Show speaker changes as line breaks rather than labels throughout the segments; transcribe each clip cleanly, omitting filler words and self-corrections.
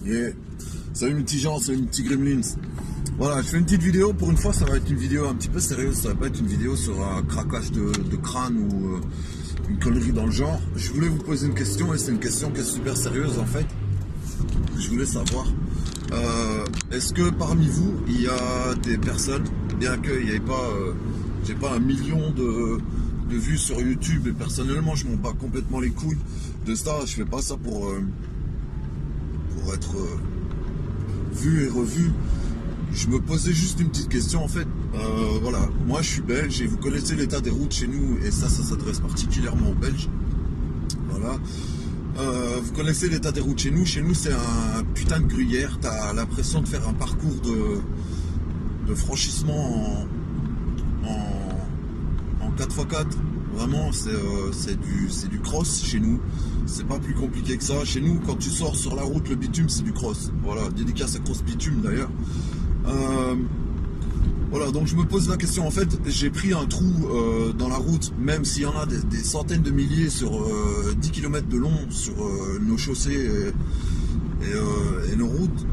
Yeah. Salut mes petits gens, salut mes petits gremlins. Voilà, je fais une petite vidéo. Pour une fois, ça va être une vidéo un petit peu sérieuse. Ça va pas être une vidéo sur un craquage de crâne ou une connerie dans le genre. Je voulais vous poser une question et c'est une question qui est super sérieuse en fait. Je voulais savoir, est-ce que parmi vous, il y a des personnes, bien qu'il n'y ait pas, j'ai pas 1 million de vues sur YouTube et personnellement, je m'en bats complètement les couilles de ça. Je fais pas ça pour être vu et revu. Je me posais juste une petite question en fait. Voilà, moi je suis belge et vous connaissez l'état des routes chez nous et ça s'adresse particulièrement aux Belges. Voilà. Vous connaissez l'état des routes chez nous. Chez nous c'est un putain de gruyère. T'as l'impression de faire un parcours de franchissement en 4x4. Vraiment c'est du cross chez nous. C'est pas plus compliqué que ça. Chez nous quand tu sors sur la route, le bitume c'est du cross. Voilà, dédicace à Cross Bitume d'ailleurs. Voilà, donc je me pose la question, en fait, j'ai pris un trou dans la route, même s'il y en a des centaines de milliers sur 10 km de long sur nos chaussées et nos routes.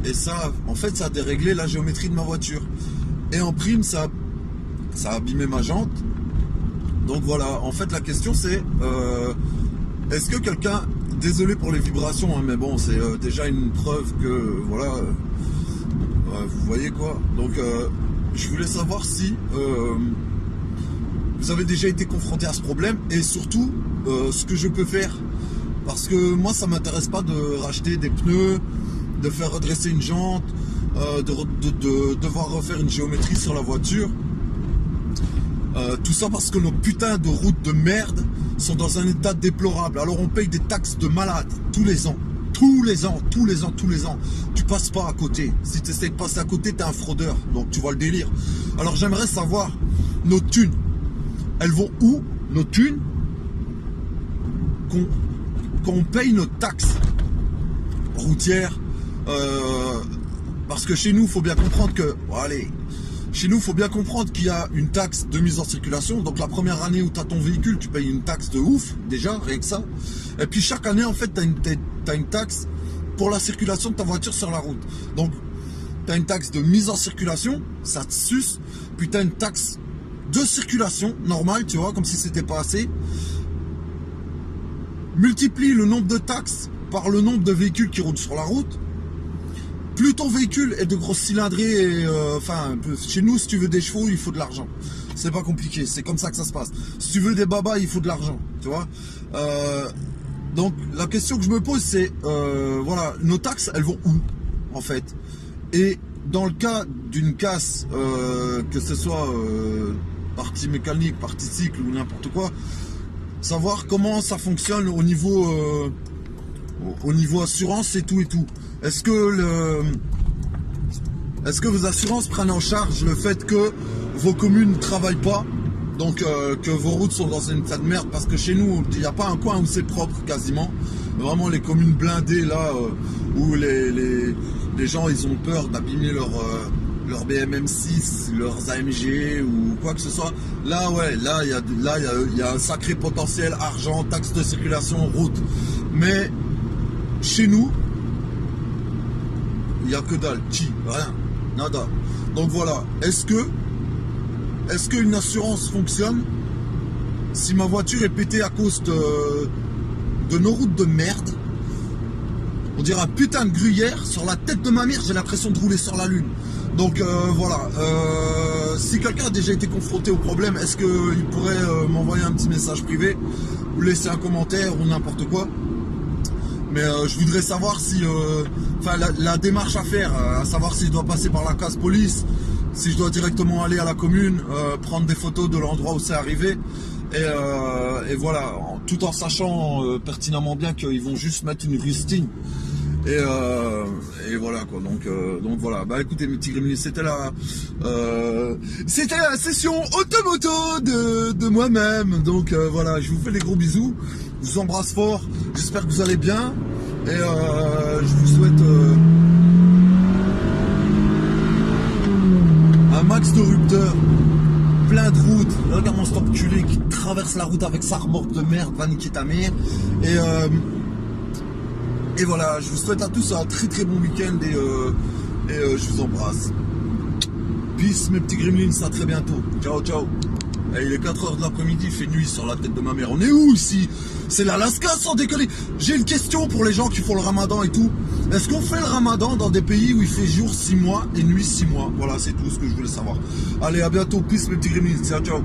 Et ça, en fait, ça a déréglé la géométrie de ma voiture. Et en prime, ça a abîmé ma jante. Donc voilà, en fait, la question c'est, est-ce que quelqu'un... Désolé pour les vibrations, hein, mais bon, c'est déjà une preuve que, voilà, vous voyez quoi. Donc, je voulais savoir si vous avez déjà été confronté à ce problème et surtout, ce que je peux faire. Parce que moi, ça m'intéresse pas de racheter des pneus, de faire redresser une jante, de devoir refaire une géométrie sur la voiture. Tout ça parce que nos putains de routes de merde sont dans un état déplorable. Alors on paye des taxes de malade tous les ans. Tous les ans. Tu passes pas à côté. Si tu essaies de passer à côté, t'es un fraudeur. Donc tu vois le délire. Alors j'aimerais savoir, nos thunes, elles vont où? Nos thunes, qu'on paye nos taxes routières. Parce que chez nous, il faut bien comprendre que... Bon, allez... Chez nous, il faut bien comprendre qu'il y a une taxe de mise en circulation. Donc la première année où tu as ton véhicule, tu payes une taxe de ouf, déjà, rien que ça. Et puis chaque année, en fait, tu as une taxe pour la circulation de ta voiture sur la route. Donc, tu as une taxe de mise en circulation, ça te suce. Puis tu as une taxe de circulation, normale, tu vois, comme si c'était pas assez. Multiplie le nombre de taxes par le nombre de véhicules qui roulent sur la route. Plus ton véhicule est de grosse cylindrée, enfin, chez nous, si tu veux des chevaux, il faut de l'argent. C'est pas compliqué, c'est comme ça que ça se passe. Si tu veux des babas, il faut de l'argent, tu vois. Donc, la question que je me pose, c'est, voilà, nos taxes, elles vont où, en fait? Et dans le cas d'une casse, que ce soit partie mécanique, partie cycle ou n'importe quoi, savoir comment ça fonctionne au niveau assurance et tout et tout. Est-ce que vos assurances prennent en charge le fait que vos communes ne travaillent pas, donc que vos routes sont dans un état de merde? Parce que chez nous, il n'y a pas un coin où c'est propre quasiment. Vraiment les communes blindées là, où les gens ils ont peur d'abîmer leur BM6, leurs AMG ou quoi que ce soit. Là ouais, là il y a un sacré potentiel argent, taxe de circulation, route. Mais chez nous, il n'y a que dalle, rien, nada. Donc voilà, est-ce qu'une assurance fonctionne si ma voiture est pétée à cause de nos routes de merde? On dirait un putain de gruyère sur la tête de ma mère, j'ai l'impression de rouler sur la lune. Donc voilà, si quelqu'un a déjà été confronté au problème, est-ce qu'il pourrait m'envoyer un petit message privé ou laisser un commentaire ou n'importe quoi? Mais je voudrais savoir si, enfin la démarche à faire, à savoir si je dois passer par la case police, si je dois directement aller à la commune, prendre des photos de l'endroit où c'est arrivé, et voilà, tout en sachant pertinemment bien qu'ils vont juste mettre une rustine, et voilà quoi. Donc voilà. Bah écoutez mes petits gremlins, c'était la session automoto de moi-même. Donc voilà, je vous fais des gros bisous. Je vous embrasse fort, j'espère que vous allez bien et je vous souhaite un max de rupteurs, plein de routes. Regarde mon stop culé qui traverse la route avec sa remorque de merde, va niquer ta mère. Et Et voilà, je vous souhaite à tous un très très bon week-end et je vous embrasse. Peace mes petits gremlins, à très bientôt. Ciao ciao. Et il est 4h de l'après-midi, il fait nuit sur la tête de ma mère. On est où ici? C'est l'Alaska sans déconner. J'ai une question pour les gens qui font le ramadan et tout. Est-ce qu'on fait le ramadan dans des pays où il fait jour 6 mois et nuit 6 mois? Voilà, c'est tout ce que je voulais savoir. Allez, à bientôt. Peace mes petits gremlins. Ciao ciao.